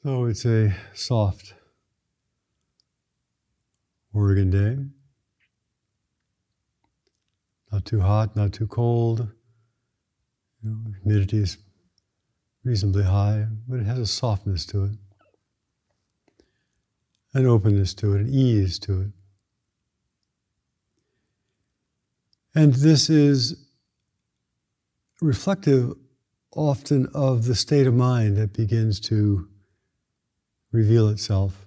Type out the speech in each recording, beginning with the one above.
So it's a soft Oregon day. Not too hot, not too cold. Humidity is reasonably high, but it has a softness to it, an openness to it, an ease to it. And this is reflective often of the state of mind that begins to reveal itself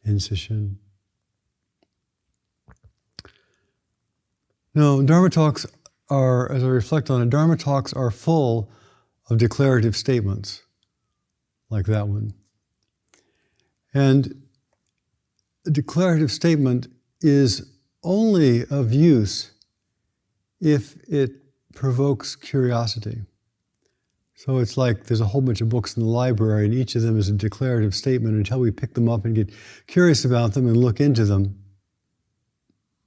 in Sesshin. Now, Dharma talks are, as I reflect on it, Dharma talks are full of declarative statements, like that one. And a declarative statement is only of use if it provokes curiosity. So it's like there's a whole bunch of books in the library, and each of them is a declarative statement. Until we pick them up and get curious about them and look into them,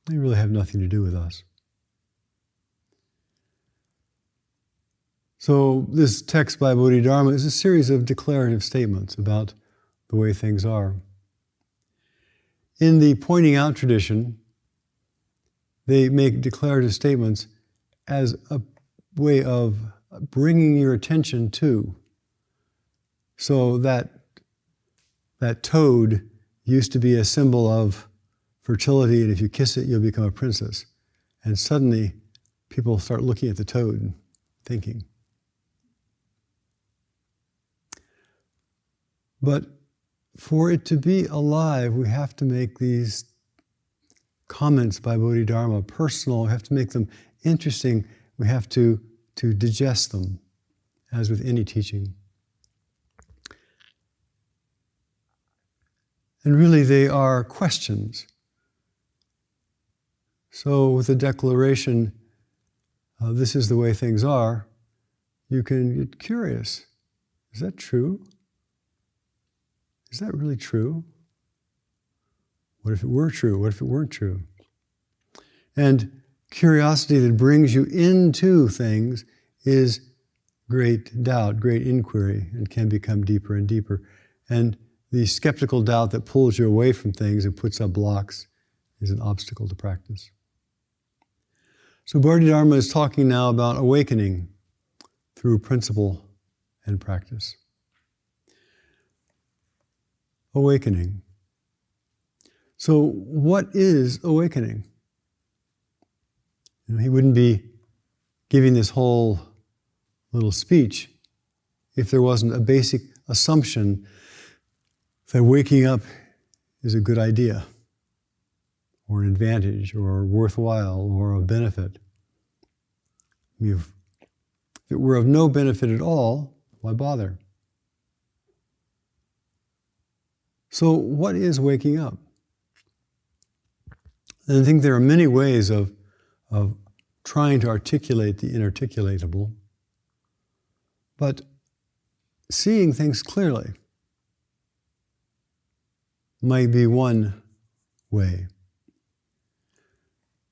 they really have nothing to do with us. So this text by Bodhidharma is a series of declarative statements about the way things are. In the pointing out tradition, they make declarative statements as a way of bringing your attention to. So that toad used to be a symbol of fertility, and if you kiss it, you'll become a princess. And suddenly, people start looking at the toad and thinking. But for it to be alive, we have to make these comments by Bodhidharma personal. We have to make them interesting. We have to digest them, as with any teaching. And really, they are questions. So with the declaration, this is the way things are, you can get curious. Is that true? Is that really true? What if it were true? What if it weren't true? And curiosity that brings you into things is great doubt, great inquiry, and can become deeper and deeper. And the skeptical doubt that pulls you away from things and puts up blocks is an obstacle to practice. So Bodhidharma is talking now about awakening through principle and practice. Awakening. So what is awakening? He wouldn't be giving this whole little speech if there wasn't a basic assumption that waking up is a good idea, or an advantage, or worthwhile, or of benefit. If it were of no benefit at all, why bother? So what is waking up? And I think there are many ways of trying to articulate the inarticulatable, but seeing things clearly might be one way.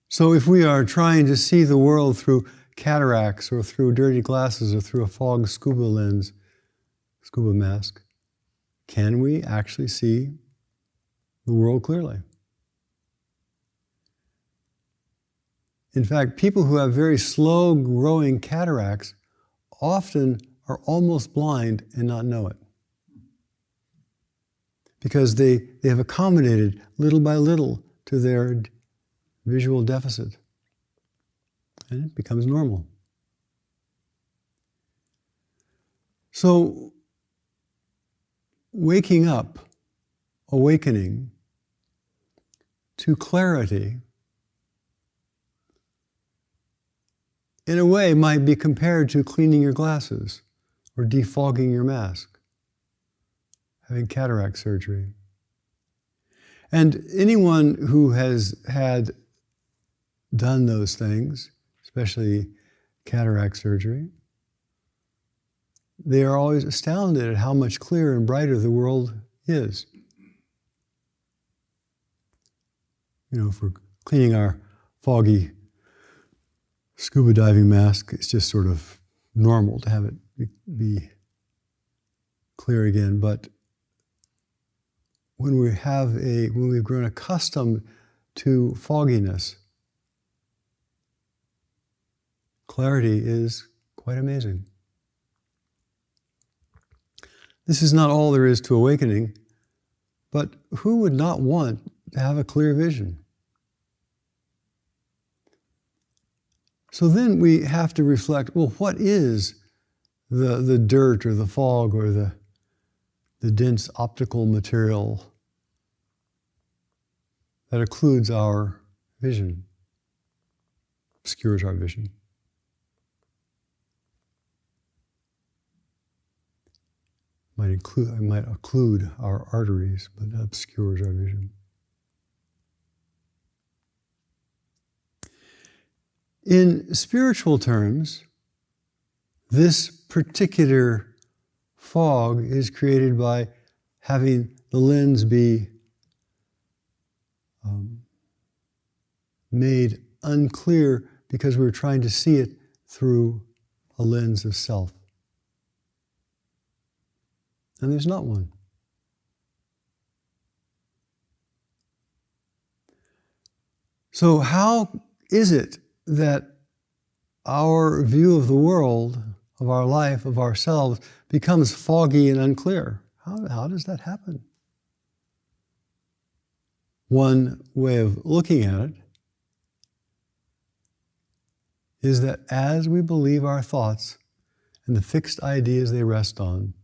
So if we are trying to see the world through cataracts or through dirty glasses or through a fog scuba lens, scuba mask, can we actually see the world clearly? In fact, people who have very slow growing cataracts often are almost blind and not know it. Because they have accommodated little by little to their visual deficit. And it becomes normal. So, waking up, awakening to clarity, in a way might be compared to cleaning your glasses or defogging your mask, having cataract surgery. And anyone who has done those things, especially cataract surgery, they are always astounded at how much clearer and brighter the world is. If we're cleaning our foggy scuba diving mask, it's just sort of normal to have it be clear again, but when we've grown accustomed to fogginess, clarity is quite amazing. This is not all there is to awakening, but who would not want to have a clear vision? So then we have to reflect, well, what is the dirt or the fog or the dense optical material that occludes our vision, obscures our vision? Might occlude our arteries, but obscures our vision. In spiritual terms, this particular fog is created by having the lens be made unclear because we're trying to see it through a lens of self. And there's not one. So how is it that our view of the world, of our life, of ourselves, becomes foggy and unclear? How does that happen? One way of looking at it is that as we believe our thoughts and the fixed ideas they rest on,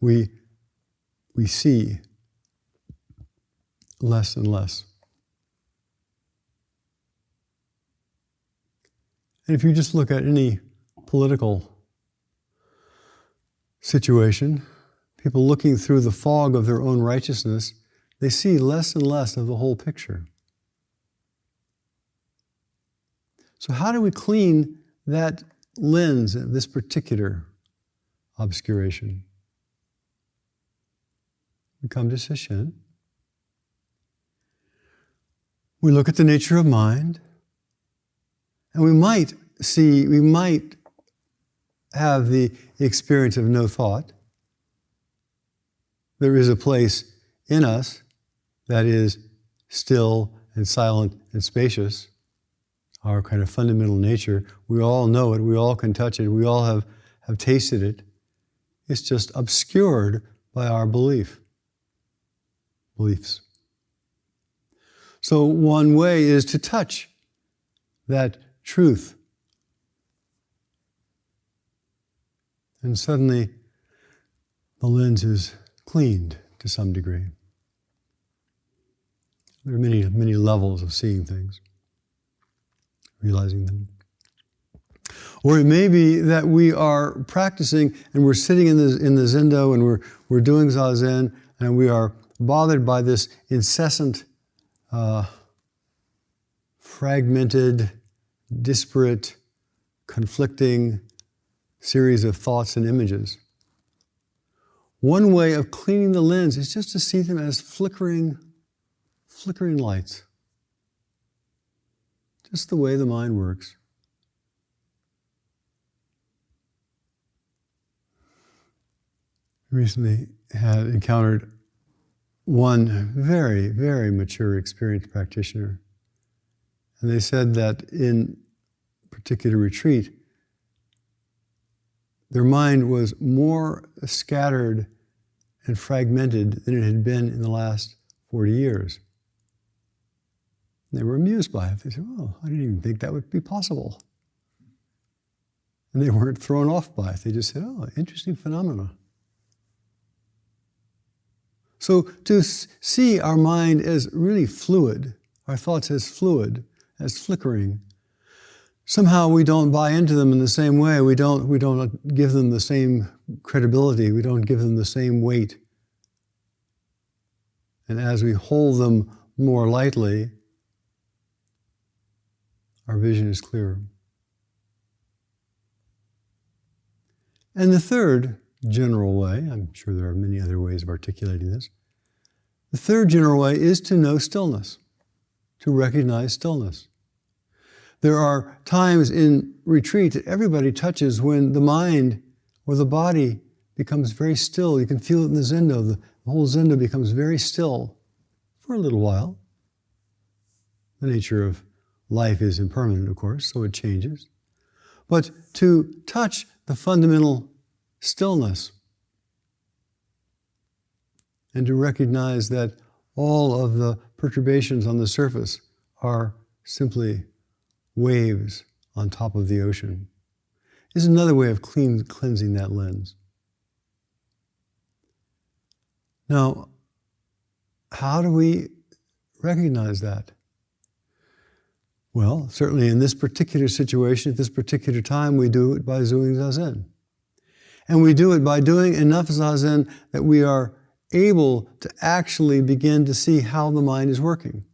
we see less and less. And if you just look at any political situation, people looking through the fog of their own righteousness, they see less and less of the whole picture. So how do we clean that lens, this particular obscuration? We come to Sesshin. We look at the nature of mind, and we might have the experience of no thought. There is a place in us that is still and silent and spacious, our kind of fundamental nature. We all know it, we all can touch it, we all have tasted it. It's just obscured by our beliefs. So one way is to touch that truth. And suddenly the lens is cleaned to some degree. There are many, many levels of seeing things, realizing them. Or it may be that we are practicing and we're sitting in the zendo and we're doing zazen and we are bothered by this incessant, fragmented, disparate, conflicting series of thoughts and images. One way of cleaning the lens is just to see them as flickering lights. Just the way the mind works. Recently had encountered one very, very mature, experienced practitioner. And they said that in a particular retreat, their mind was more scattered and fragmented than it had been in the last 40 years. And they were amused by it. They said, oh, I didn't even think that would be possible. And they weren't thrown off by it. They just said, oh, interesting phenomena. So to see our mind as really fluid, our thoughts as fluid, as flickering, somehow we don't buy into them in the same way. We don't give them the same credibility. We don't give them the same weight. And as we hold them more lightly, our vision is clearer. And the third general way, I'm sure there are many other ways of articulating this, the third general way is to know stillness, to recognize stillness. There are times in retreat that everybody touches when the mind or the body becomes very still. You can feel it in the zendo. The whole zendo becomes very still for a little while. The nature of life is impermanent, of course, so it changes. But to touch the fundamental stillness and to recognize that all of the perturbations on the surface are simply waves on top of the ocean is another way of cleansing that lens. Now, how do we recognize that? Well, certainly in this particular situation, at this particular time, we do it by doing Zazen. And we do it by doing enough Zazen that we are able to actually begin to see how the mind is working,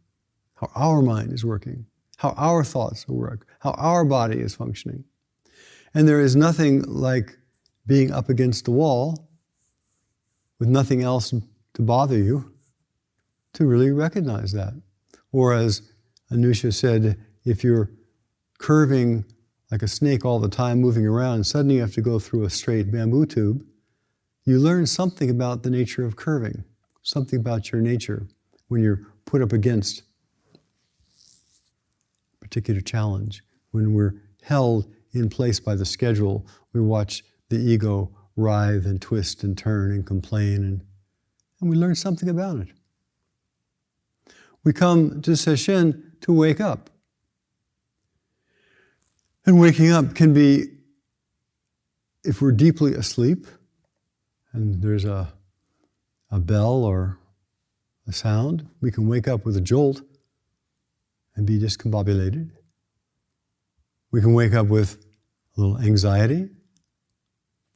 how our mind is working, how our thoughts work, how our body is functioning. And there is nothing like being up against the wall with nothing else to bother you to really recognize that. Or as Anusha said, if you're curving like a snake all the time, moving around, and suddenly you have to go through a straight bamboo tube, you learn something about the nature of curving, something about your nature when you're put up against a particular challenge. When we're held in place by the schedule, we watch the ego writhe and twist and turn and complain, and we learn something about it. We come to Sesshin to wake up. And waking up can be, if we're deeply asleep, and there's a bell or a sound, we can wake up with a jolt and be discombobulated. We can wake up with a little anxiety.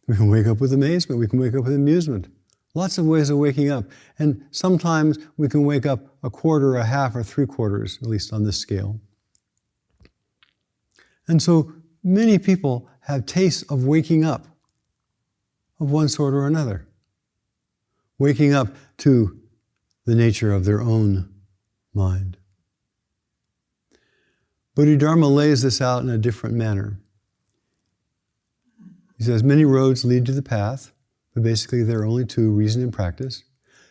We can wake up with amazement. We can wake up with amusement. Lots of ways of waking up. And sometimes we can wake up a quarter, a half, or three-quarters, at least on this scale. And so many people have tastes of waking up of one sort or another. Waking up to the nature of their own mind. Bodhidharma lays this out in a different manner. He says, many roads lead to the path, but basically there are only two, reason and practice.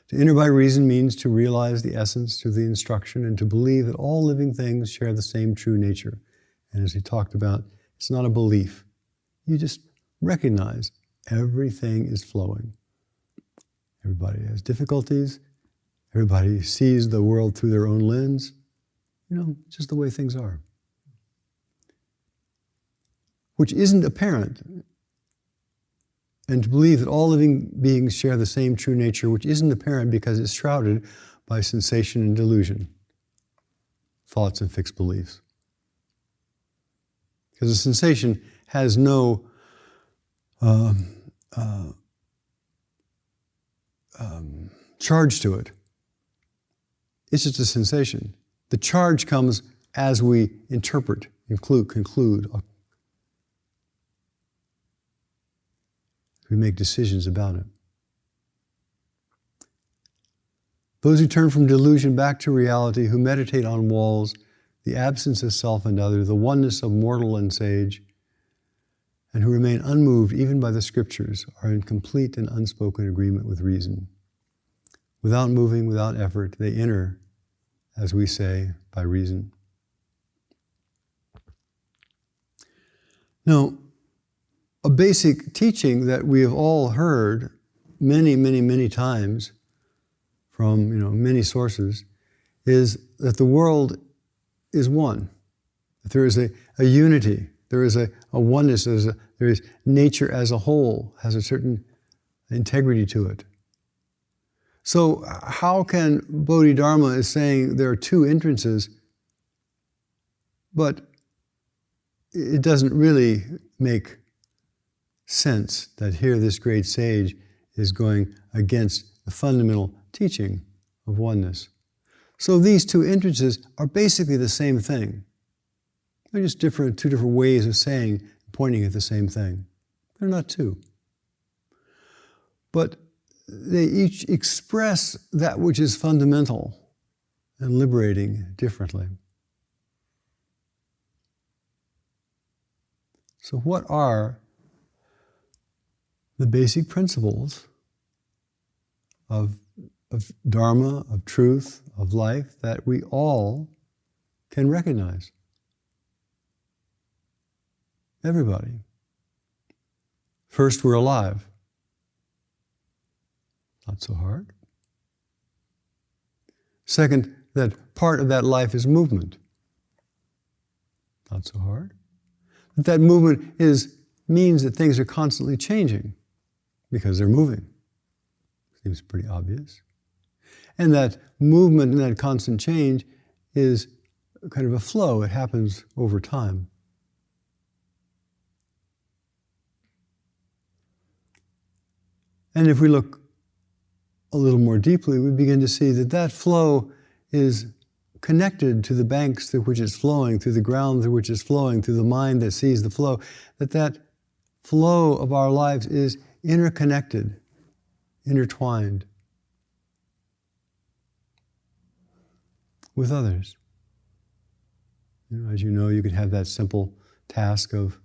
To enter by reason means to realize the essence through the instruction and to believe that all living things share the same true nature. And as he talked about, it's not a belief. You just recognize everything is flowing. Everybody has difficulties. Everybody sees the world through their own lens. You know, just the way things are. Which isn't apparent. And to believe that all living beings share the same true nature, which isn't apparent because it's shrouded by sensation and delusion, thoughts and fixed beliefs. Because a sensation has no charge to it. It's just a sensation. The charge comes as we interpret, conclude. We make decisions about it. Those who turn from delusion back to reality, who meditate on walls, the absence of self and other, the oneness of mortal and sage, and who remain unmoved even by the scriptures, are in complete and unspoken agreement with reason. Without moving, without effort, they enter, as we say, by reason. Now, a basic teaching that we have all heard many, many, many times from many sources is that the world is one. That there is a unity. There is a oneness. There is nature as a whole, has a certain integrity to it. So how can Bodhidharma is saying there are two entrances, but it doesn't really make sense that here this great sage is going against the fundamental teaching of oneness. So these two entrances are basically the same thing. They're just two different ways of saying, pointing at the same thing. They're not two. But they each express that which is fundamental and liberating differently. So what are the basic principles of Dharma, of truth, of life that we all can recognize. Everybody. First, we're alive. Not so hard. Second, that part of that life is movement. Not so hard. That movement means that things are constantly changing because they're moving. Seems pretty obvious. And that movement and that constant change is kind of a flow. It happens over time. And if we look a little more deeply, we begin to see that that flow is connected to the banks through which it's flowing, through the ground through which it's flowing, through the mind that sees the flow, that flow of our lives is interconnected, intertwined with others. As you know, you could have that simple task of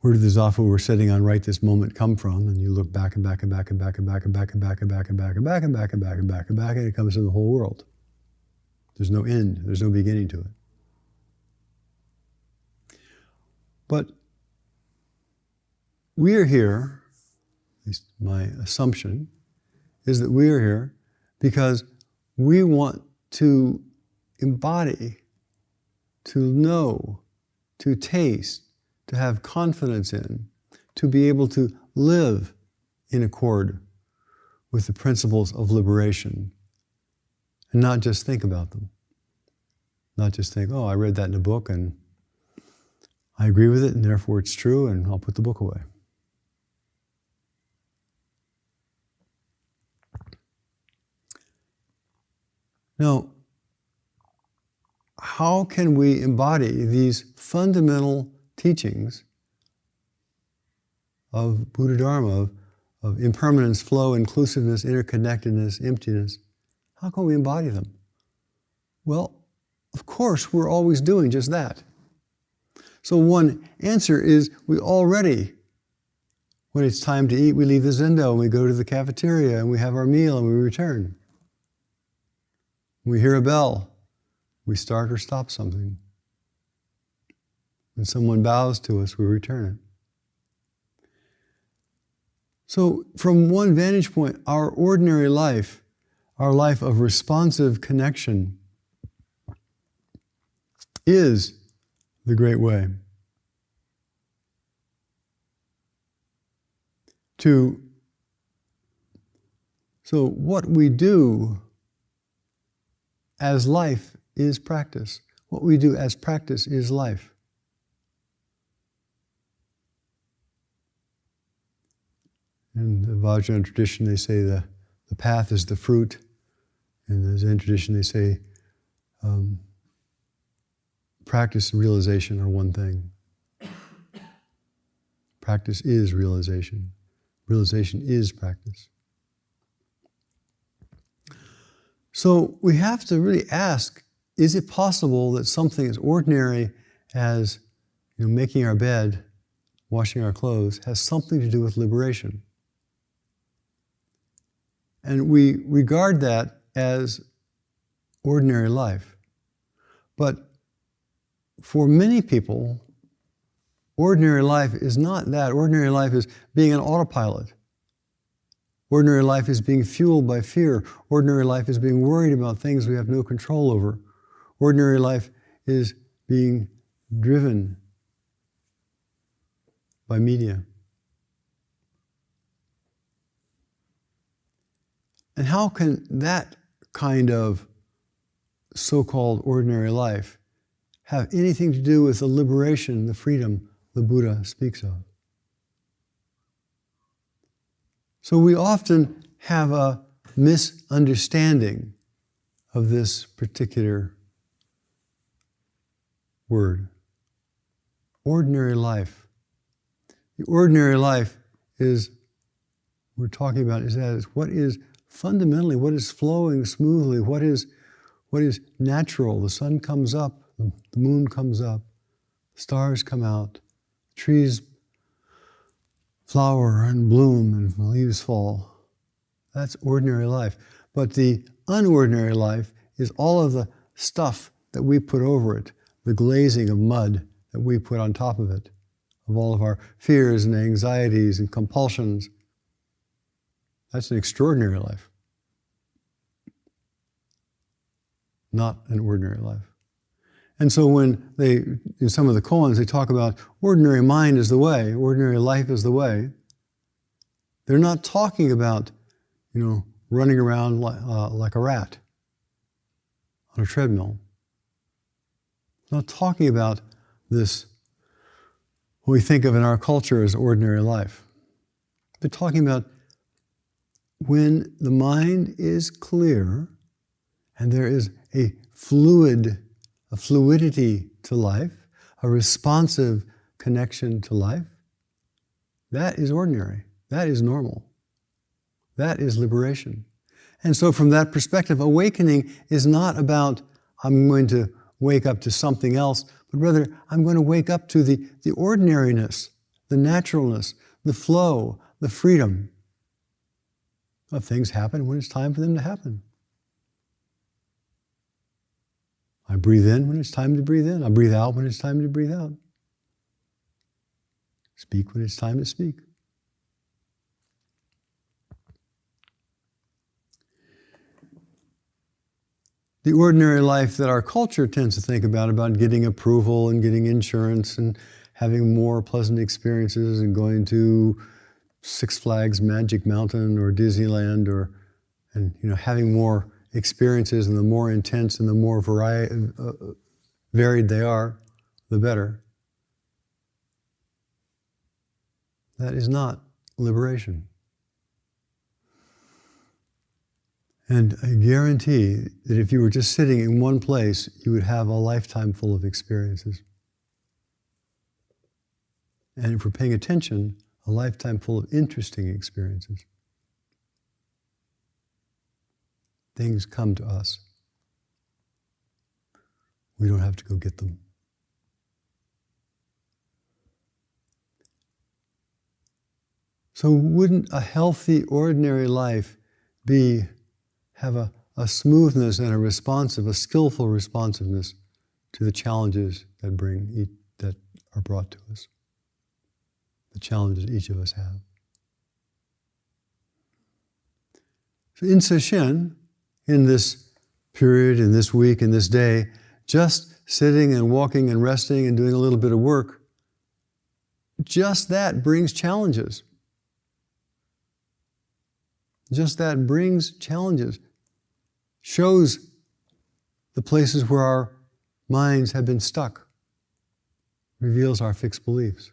where did the zafu we're sitting on right this moment come from? And you look back and back and back and back and back and back and back and back and back and back and back and back and back and back, and it comes to the whole world. There's no end, there's no beginning to it. But we are here, at least my assumption, is that we are here because we want to embody, to know, to taste, to have confidence in, to be able to live in accord with the principles of liberation and not just think about them. Not just think, oh, I read that in a book and I agree with it and therefore it's true and I'll put the book away. Now, how can we embody these fundamental teachings of Buddha Dharma, of impermanence, flow, inclusiveness, interconnectedness, emptiness? How can we embody them? Well, of course, we're always doing just that. So one answer is we already, when it's time to eat, we leave the zendo and we go to the cafeteria and we have our meal and we return. When we hear a bell, we start or stop something. When someone bows to us, we return it. So from one vantage point, our ordinary life, our life of responsive connection, is the great way. So what we do as life is practice. What we do as practice is life. In the Vajrayana tradition, they say the path is the fruit. In the Zen tradition, they say practice and realization are one thing. Practice is realization. Realization is practice. So we have to really ask, is it possible that something as ordinary as making our bed, washing our clothes, has something to do with liberation? And we regard that as ordinary life. But for many people, ordinary life is not that. Ordinary life is being an autopilot. Ordinary life is being fueled by fear. Ordinary life is being worried about things we have no control over. Ordinary life is being driven by media. And how can that kind of so-called ordinary life have anything to do with the liberation, the freedom the Buddha speaks of? So we often have a misunderstanding of this particular word. Ordinary life. The ordinary life we're talking about is what is fundamentally, what is flowing smoothly, what is natural. The sun comes up, the moon comes up, stars come out, trees flower and bloom and leaves fall. That's ordinary life. But the unordinary life is all of the stuff that we put over it, the glazing of mud that we put on top of it, of all of our fears and anxieties and compulsions. That's an extraordinary life, not an ordinary life. And so when they, in some of the koans, they talk about ordinary mind is the way, ordinary life is the way, they're not talking about, running around like a rat on a treadmill. They're not talking about this, what we think of in our culture as ordinary life. They're talking about when the mind is clear and there is a fluidity to life, a responsive connection to life, that is ordinary. That is normal. That is liberation. And so from that perspective, awakening is not about I'm going to wake up to something else, but rather I'm going to wake up to the ordinariness, the naturalness, the flow, the freedom of things happen when it's time for them to happen. I breathe in when it's time to breathe in. I breathe out when it's time to breathe out. Speak when it's time to speak. The ordinary life that our culture tends to think about getting approval and getting insurance and having more pleasant experiences and going to Six Flags Magic Mountain or Disneyland and having more experiences, and the more intense and the more varied they are, the better. That is not liberation. And I guarantee that if you were just sitting in one place, you would have a lifetime full of experiences. And if we're paying attention, a lifetime full of interesting experiences. Things come to us. We don't have to go get them. So wouldn't a healthy, ordinary life have a smoothness and a skillful responsiveness to the challenges that are brought to us? The challenges each of us have. So in Sesshin, in this period, in this week, in this day, just sitting and walking and resting and doing a little bit of work, just that brings challenges. Just that brings challenges. Shows the places where our minds have been stuck. Reveals our fixed beliefs.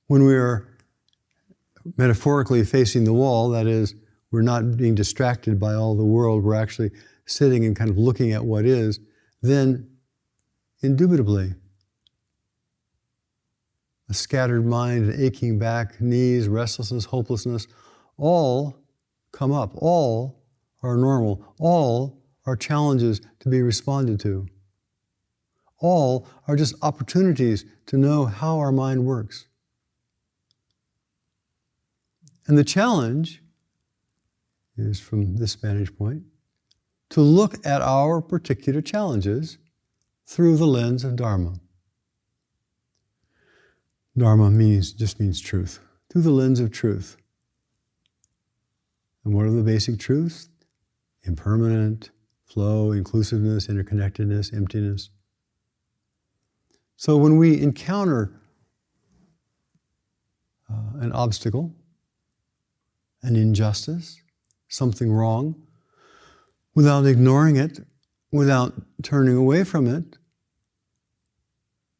When we are metaphorically facing the wall, that is, we're not being distracted by all the world, we're actually sitting and kind of looking at what is, then indubitably, a scattered mind, an aching back, knees, restlessness, hopelessness, all come up. All are normal. All are challenges to be responded to. All are just opportunities to know how our mind works. And the challenge is, from this vantage point, to look at our particular challenges through the lens of Dharma. Dharma just means truth, through the lens of truth. And what are the basic truths? Impermanent, flow, inclusiveness, interconnectedness, emptiness. So when we encounter an obstacle, an injustice, something wrong, without ignoring it, without turning away from it,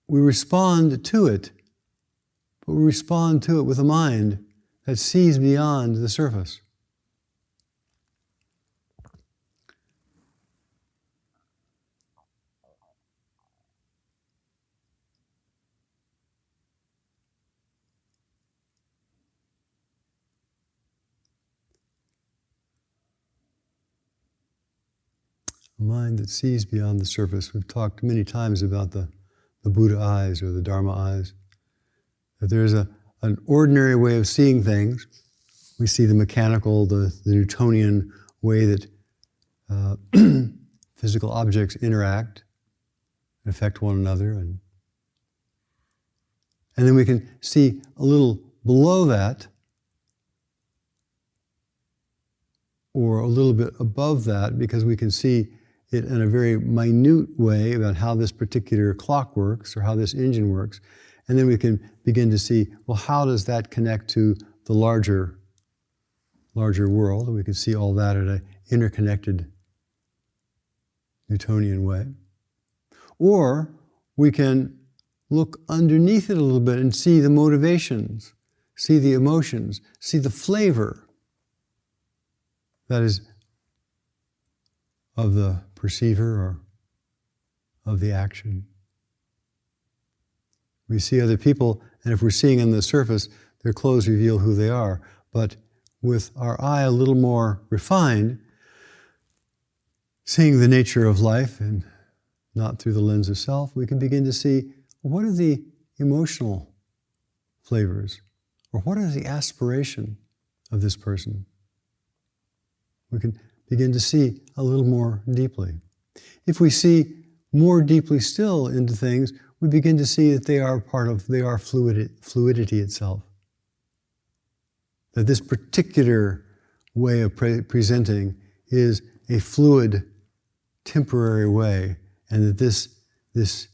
we respond to it. But we respond to it with a mind that sees beyond the surface. A mind that sees beyond the surface. We've talked many times about the the Buddha eyes or the Dharma eyes. That there's an ordinary way of seeing things. We see the mechanical, the Newtonian way that physical objects interact and affect one another. And then we can see a little below that, or a little bit above that, because we can see it in a very minute way about how this particular clock works or how this engine works. And then we can begin to see, well, how does that connect to the larger world? And we can see all that in an interconnected Newtonian way. Or we can look underneath it a little bit and see the motivations, see the emotions, see the flavor that is of the perceiver or of the action. We see other people, and if we're seeing on the surface, their clothes reveal who they are. But with our eye a little more refined, seeing the nature of life and not through the lens of self, we can begin to see, what are the emotional flavors? Or what is the aspiration of this person? We can begin to see a little more deeply. If we see more deeply still into things, we begin to see that they are fluidity itself. That this particular way of presenting is a fluid, temporary way, and that this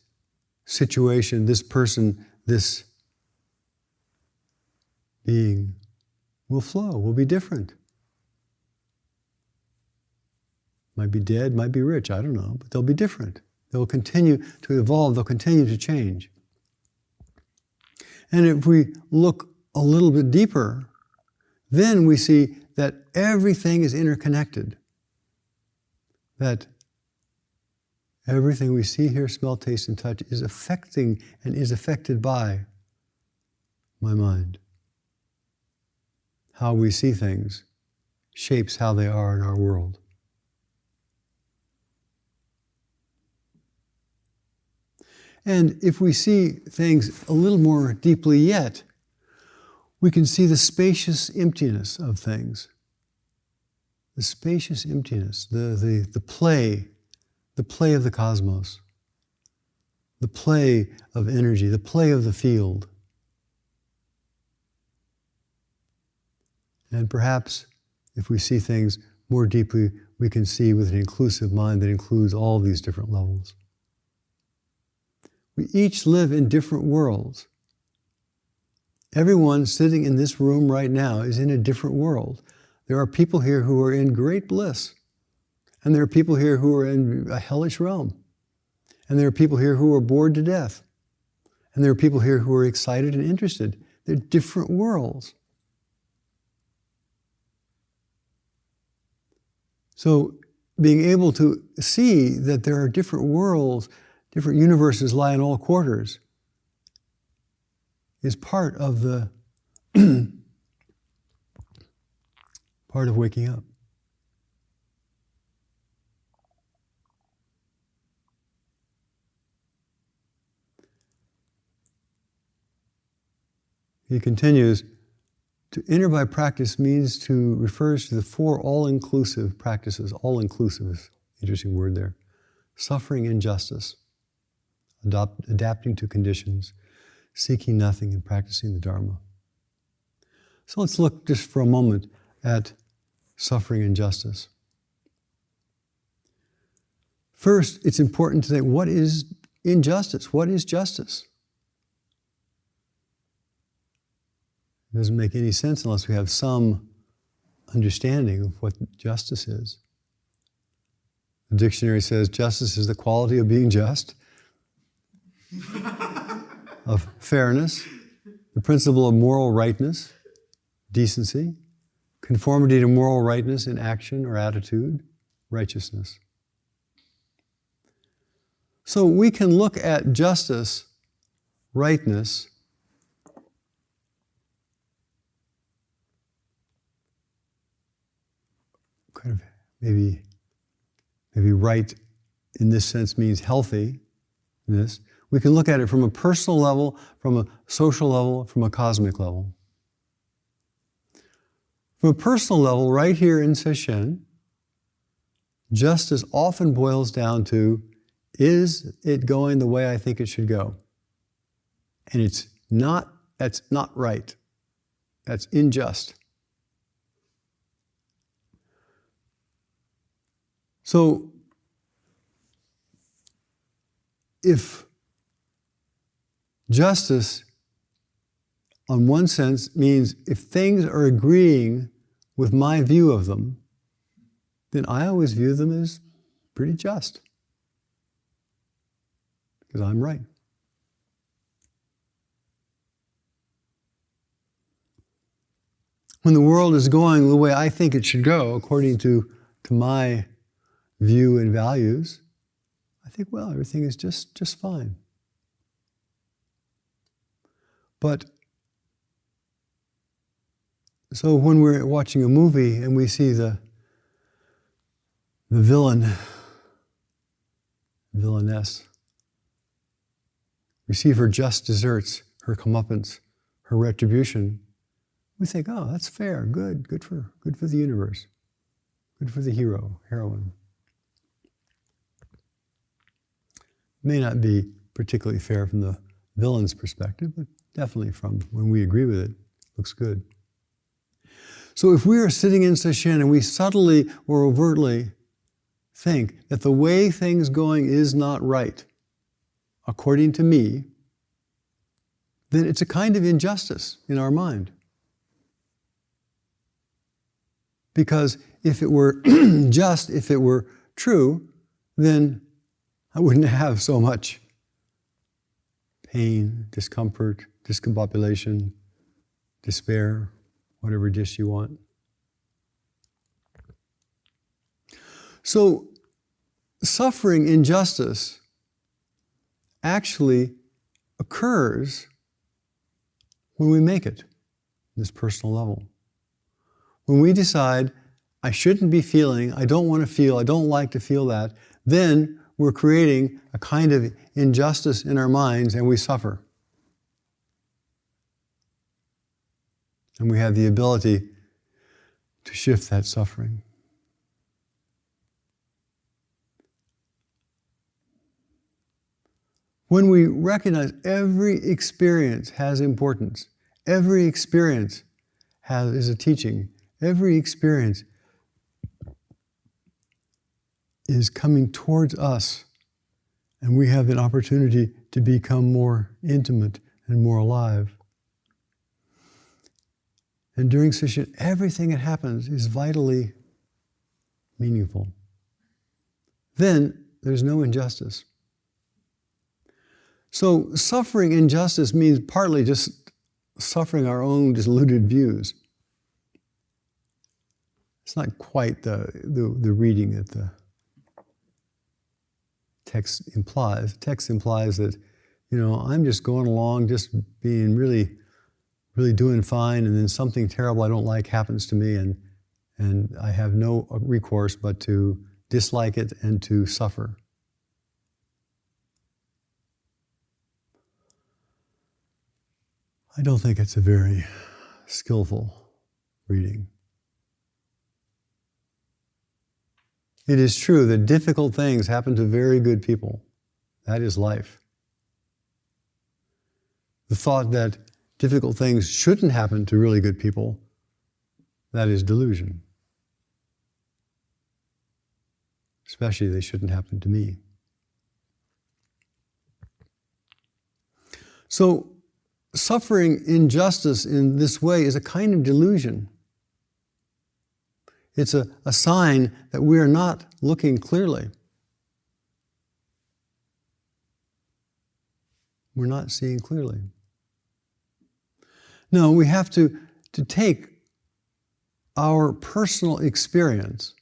situation, this person, this being will flow, will be different. Might be dead, might be rich, I don't know, but they'll be different. They'll continue to evolve, they'll continue to change. And if we look a little bit deeper, then we see that everything is interconnected. That everything we see, hear, smell, taste, and touch is affecting and is affected by my mind. How we see things shapes how they are in our world. And if we see things a little more deeply yet, we can see the spacious emptiness of things. The spacious emptiness, the play of the cosmos, the play of energy, the play of the field. And perhaps if we see things more deeply, we can see with an inclusive mind that includes all these different levels. We each live in different worlds. Everyone sitting in this room right now is in a different world. There are people here who are in great bliss. And there are people here who are in a hellish realm. And there are people here who are bored to death. And there are people here who are excited and interested. They're different worlds. So being able to see that there are different worlds, different universes lie in all quarters, is part of the part of waking up. He continues, to enter by practice refers to the four all-inclusive practices. All-inclusive is an interesting word there. Suffering and justice, adapting to conditions, seeking nothing, and practicing the Dharma. So let's look just for a moment at suffering and justice. First, it's important to think, what is injustice? What is justice? It doesn't make any sense unless we have some understanding of what justice is. The dictionary says justice is the quality of being just, of fairness, the principle of moral rightness, decency, conformity to moral rightness in action or attitude, righteousness. So we can look at justice, rightness, kind of maybe right in this sense means healthiness. We can look at it from a personal level, from a social level, from a cosmic level. From a personal level, right here in Sesshin, justice often boils down to, is it going the way I think it should go? And that's not right. That's unjust. So, if justice, on one sense, means if things are agreeing with my view of them, then I always view them as pretty just, because I'm right. When the world is going the way I think it should go, according to my view and values, I think, well, everything is just fine. But, so when we're watching a movie and we see the villainess, receive her just desserts, her comeuppance, her retribution, we think, oh, that's fair, good for the universe, good for the hero, heroine. May not be particularly fair from the villain's perspective, but definitely from when we agree with it, looks good. So if we are sitting in Sesshin and we subtly or overtly think that the way things going is not right, according to me, then it's a kind of injustice in our mind. Because if it were just, if it were true, then I wouldn't have so much pain, discomfort, discombobulation, despair, whatever dish you want. So, suffering, injustice, actually occurs when we make it, this personal level. When we decide, I shouldn't be feeling, I don't want to feel, I don't like to feel that, then we're creating a kind of injustice in our minds and we suffer. And we have the ability to shift that suffering. When we recognize every experience has importance, every experience is a teaching, every experience is coming towards us, and we have an opportunity to become more intimate and more alive. And during Sesshin, everything that happens is vitally meaningful. Then there's no injustice. So suffering injustice means partly just suffering our own deluded views. It's not quite the reading that the text implies. The text implies that, I'm just going along, just being really doing fine, and then something terrible I don't like happens to me, and I have no recourse but to dislike it and to suffer. I don't think it's a very skillful reading. It is true that difficult things happen to very good people. That is life. The thought that difficult things shouldn't happen to really good people, that is delusion. Especially they shouldn't happen to me. So, suffering injustice in this way is a kind of delusion. It's a sign that we are not looking clearly. We're not seeing clearly. No, we have to take our personal experience,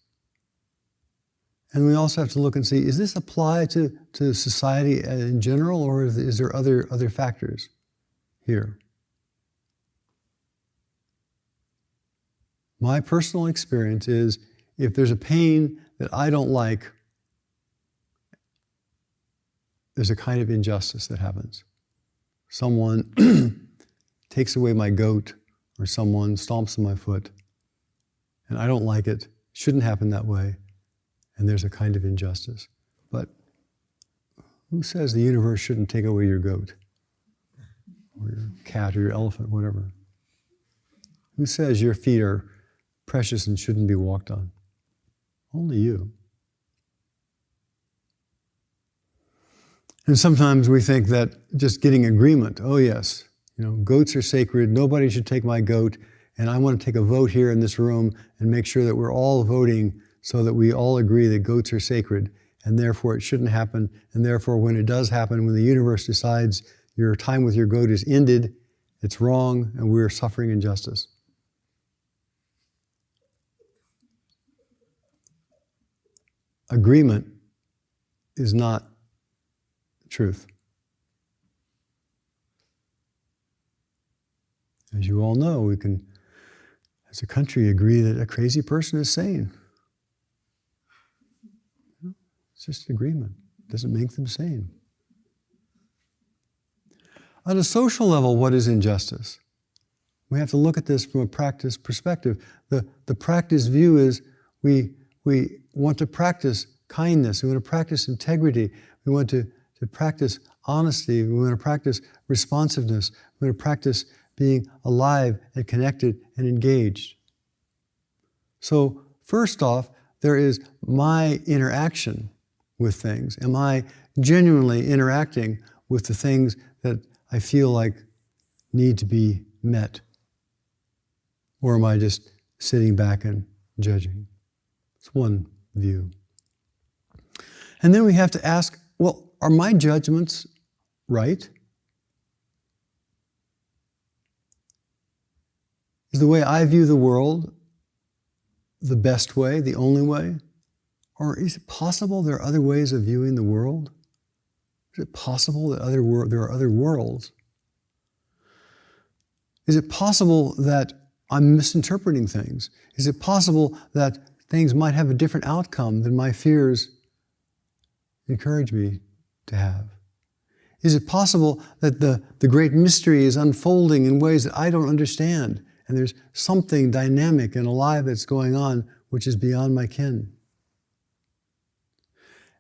and we also have to look and see, is this applied to society in general, or is there other factors here? My personal experience is, if there's a pain that I don't like, there's a kind of injustice that happens. Someone takes away my goat, or someone stomps on my foot, and I don't like it. Shouldn't happen that way, and there's a kind of injustice. But who says the universe shouldn't take away your goat, or your cat, or your elephant, whatever? Who says your feet are precious and shouldn't be walked on? Only you. And sometimes we think that just getting agreement, oh yes, goats are sacred, nobody should take my goat, and I want to take a vote here in this room and make sure that we're all voting so that we all agree that goats are sacred, and therefore it shouldn't happen, and therefore when it does happen, when the universe decides your time with your goat is ended, it's wrong, and we're suffering injustice. Agreement is not truth. As you all know, we can, as a country, agree that a crazy person is sane. It's just agreement. It doesn't make them sane. On a social level, what is injustice? We have to look at this from a practice perspective. The practice view is we want to practice kindness, we want to practice integrity, we want to practice honesty, we want to practice responsiveness, we want to practice being alive and connected and engaged. So first off, there is my interaction with things. Am I genuinely interacting with the things that I feel like need to be met? Or am I just sitting back and judging? It's one view. And then we have to ask, well, are my judgments right? Is the way I view the world the best way, the only way? Or is it possible there are other ways of viewing the world? Is it possible that there are other worlds? Is it possible that I'm misinterpreting things? Is it possible that things might have a different outcome than my fears encourage me to have? Is it possible that the great mystery is unfolding in ways that I don't understand, and there's something dynamic and alive that's going on which is beyond my ken?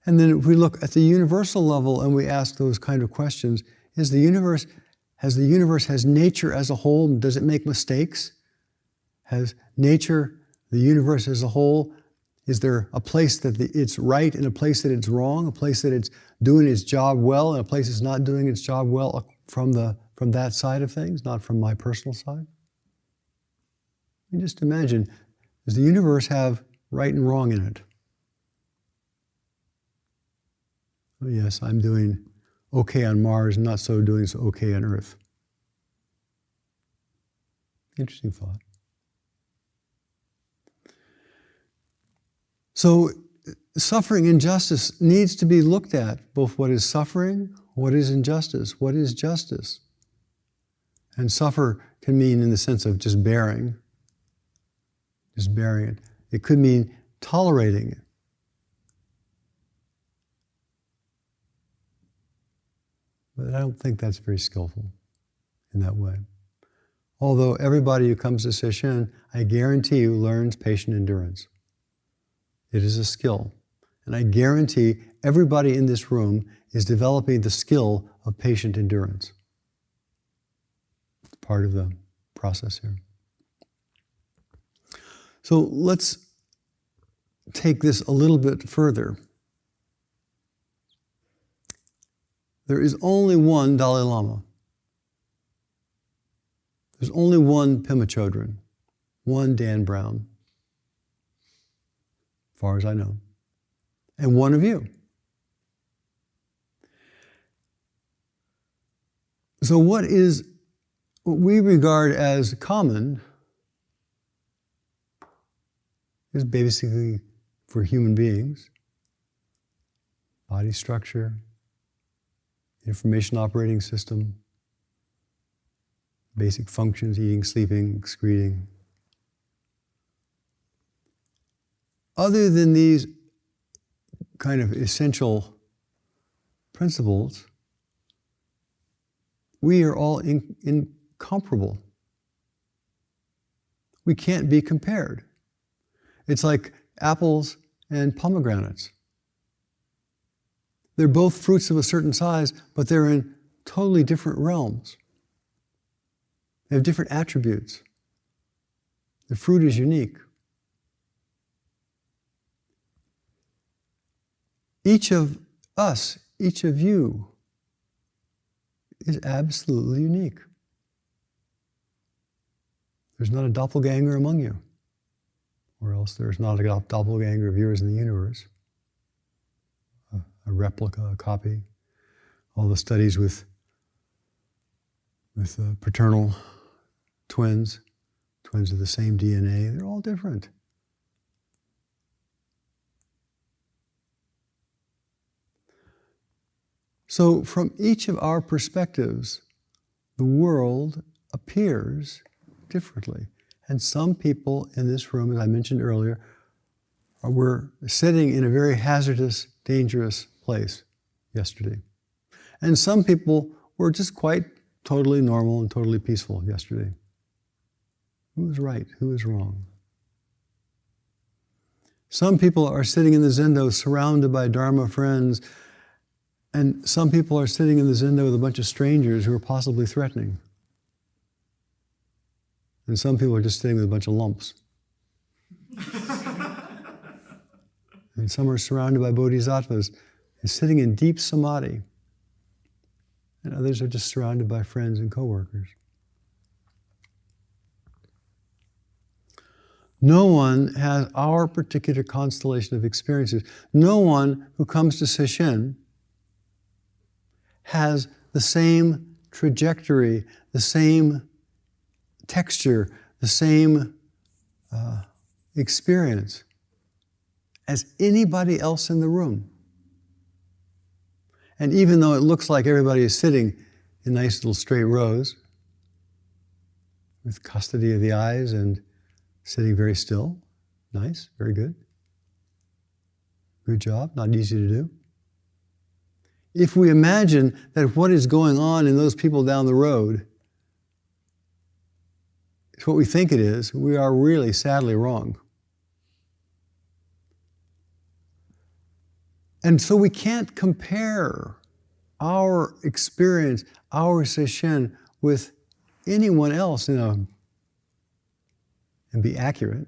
And then if we look at the universal level and we ask those kind of questions, has nature as a whole, does it make mistakes? Has nature, the universe as a whole, is there a place that it's right and a place that it's wrong, a place that it's doing its job well and a place that's not doing its job well from that side of things, not from my personal side? You just imagine, does the universe have right and wrong in it? Oh yes, I'm doing okay on Mars, not so doing so okay on Earth. Interesting thought. So suffering and justice needs to be looked at, both what is suffering, what is injustice, what is justice. And suffer can mean in the sense of just bearing it. It could mean tolerating it. But I don't think that's very skillful in that way. Although everybody who comes to Sesshin, I guarantee you, learns patient endurance. It is a skill. And I guarantee everybody in this room is developing the skill of patient endurance. It's part of the process here. So let's take this a little bit further. There is only one Dalai Lama. There's only one Pema Chodron, one Dan Brown, as far as I know, and one of you. So what we regard as common is basically for human beings, body structure, information operating system, basic functions, eating, sleeping, excreting. Other than these kind of essential principles, we are all incomparable. We can't be compared. It's like apples and pomegranates. They're both fruits of a certain size, but they're in totally different realms. They have different attributes. The fruit is unique. Each of us, each of you, is absolutely unique. There's not a doppelganger among you, or else there's not a doppelganger of yours in the universe. A replica, a copy. All the studies with paternal twins of the same DNA, they're all different. So from each of our perspectives, the world appears differently. And some people in this room, as I mentioned earlier, were sitting in a very hazardous, dangerous place yesterday. And some people were just quite totally normal and totally peaceful yesterday. Who is right? Who is wrong? Some people are sitting in the zendo surrounded by Dharma friends, and some people are sitting in the zendo with a bunch of strangers who are possibly threatening. And some people are just sitting with a bunch of lumps. And some are surrounded by bodhisattvas and sitting in deep samadhi. And others are just surrounded by friends and coworkers. No one has our particular constellation of experiences. No one who comes to Sesshin has the same trajectory, the same texture, the same experience as anybody else in the room. And even though it looks like everybody is sitting in nice little straight rows with custody of the eyes and sitting very still, nice, very good. Good job, not easy to do. If we imagine that what is going on in those people down the road is what we think it is, we are really sadly wrong. And so we can't compare our experience, our Sesshin, with anyone else and be accurate.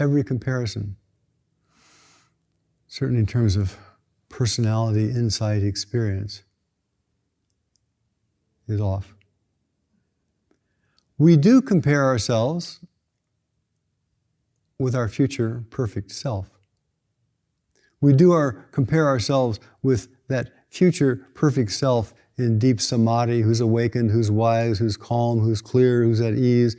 Every comparison, certainly in terms of personality, insight, experience, is off. We do compare ourselves with our future perfect self. We do compare ourselves with that future perfect self in deep samadhi, who's awakened, who's wise, who's calm, who's clear, who's at ease,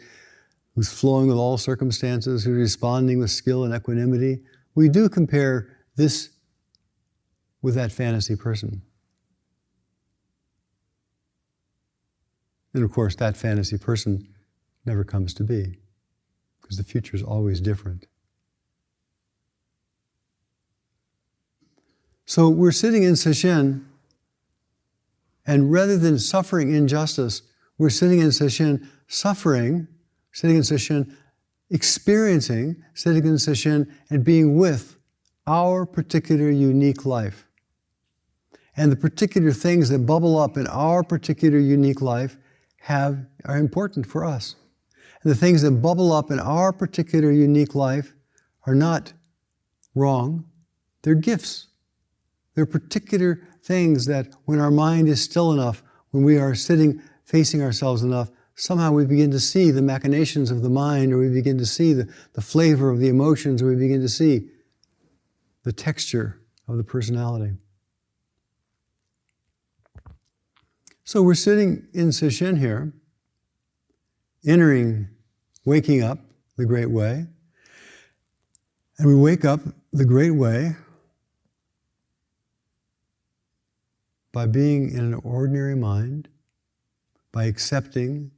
who's flowing with all circumstances, who's responding with skill and equanimity. We do compare this with that fantasy person. And of course, that fantasy person never comes to be, because the future is always different. So we're sitting in Sesshin, and rather than suffering injustice, we're sitting in Sesshin suffering, sitting in Sesshin experiencing, sitting in Sesshin and being with our particular unique life. And the particular things that bubble up in our particular unique life are important for us. And the things that bubble up in our particular unique life are not wrong, they're gifts. They're particular things that when our mind is still enough, when we are sitting facing ourselves enough, somehow we begin to see the machinations of the mind, or we begin to see the flavor of the emotions, or we begin to see the texture of the personality. So we're sitting in Sesshin here, waking up the great way, and we wake up the great way by being in an ordinary mind, by accepting,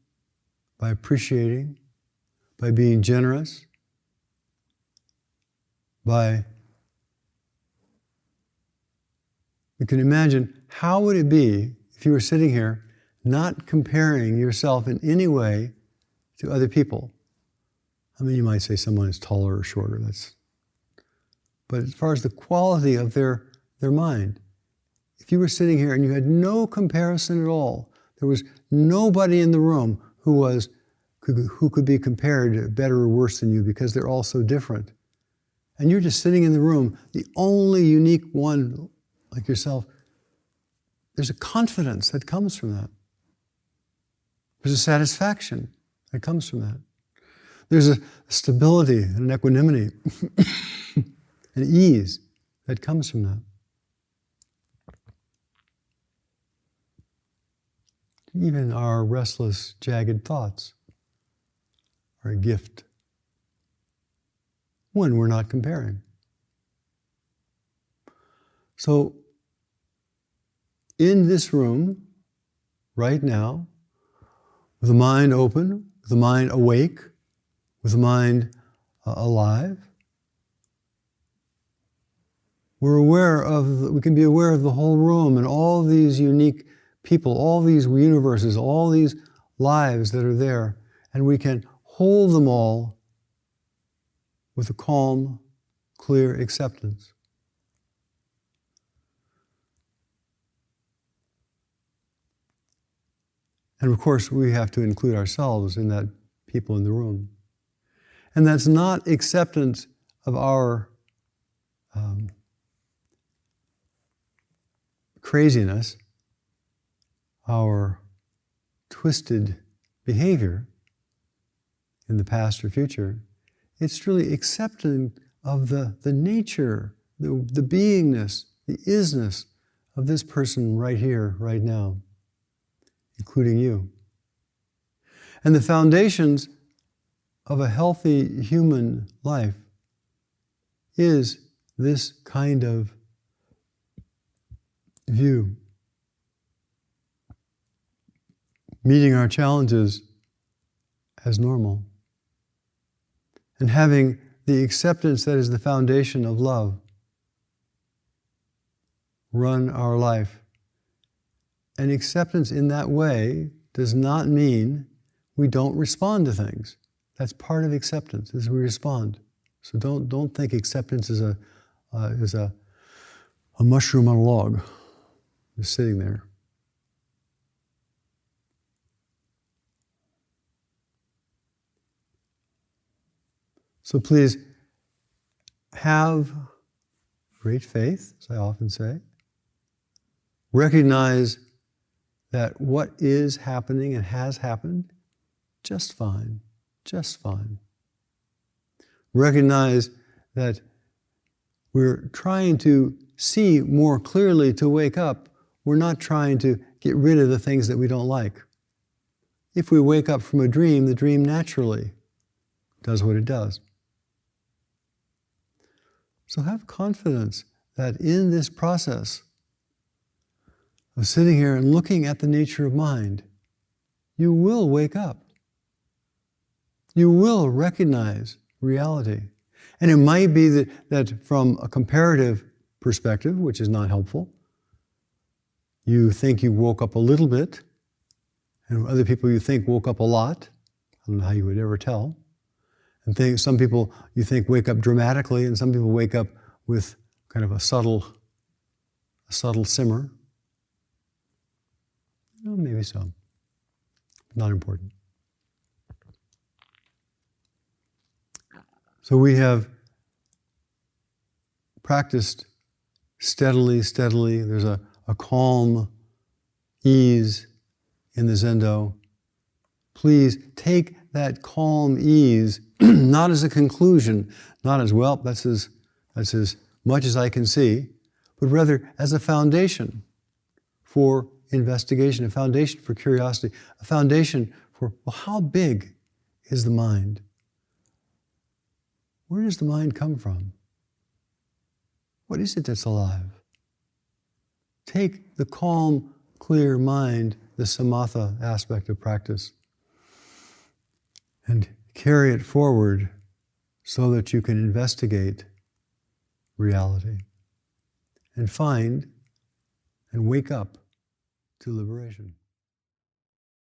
by appreciating, by being generous, by You can imagine, how would it be if you were sitting here not comparing yourself in any way to other people? I mean, you might say someone is taller or shorter, but as far as the quality of their mind, if you were sitting here and you had no comparison at all, there was nobody in the room who could be compared better or worse than you because they're all so different. And you're just sitting in the room, the only unique one like yourself, there's a confidence that comes from that. There's a satisfaction that comes from that. There's a stability and an equanimity and ease that comes from that. Even our restless, jagged thoughts are a gift when we're not comparing. So, in this room, right now, with the mind open, with the mind awake, with the mind alive, we can be aware of the whole room and all these unique people, all these universes, all these lives that are there, and we can hold them all with a calm, clear acceptance. And of course, we have to include ourselves in that people in the room. And that's not acceptance of our craziness, our twisted behavior in the past or future. It's really accepting of the nature, the beingness, the isness of this person right here, right now, including you. And the foundations of a healthy human life is this kind of view. Meeting our challenges as normal. And having the acceptance that is the foundation of love run our life. And acceptance in that way does not mean we don't respond to things. That's part of acceptance, is we respond. So don't think acceptance is a mushroom on a log, just sitting there. So please have great faith, as I often say. Recognize that what is happening and has happened, just fine, just fine. Recognize that we're trying to see more clearly to wake up. We're not trying to get rid of the things that we don't like. If we wake up from a dream, the dream naturally does what it does. So have confidence that in this process of sitting here and looking at the nature of mind, you will wake up. You will recognize reality. And it might be that from a comparative perspective, which is not helpful, you think you woke up a little bit, and other people you think woke up a lot. I don't know how you would ever tell. And some people you think wake up dramatically, and some people wake up with kind of a subtle simmer. Well, maybe so. Not important. So we have practiced steadily. There's a calm ease in the Zendo. Please take that calm ease not as a conclusion, not as, well, that's as much as I can see, but rather as a foundation for investigation, a foundation for curiosity, a foundation for, well, how big is the mind? Where does the mind come from? What is it that's alive? Take the calm, clear mind, the samatha aspect of practice, and carry it forward so that you can investigate reality and find and wake up to liberation.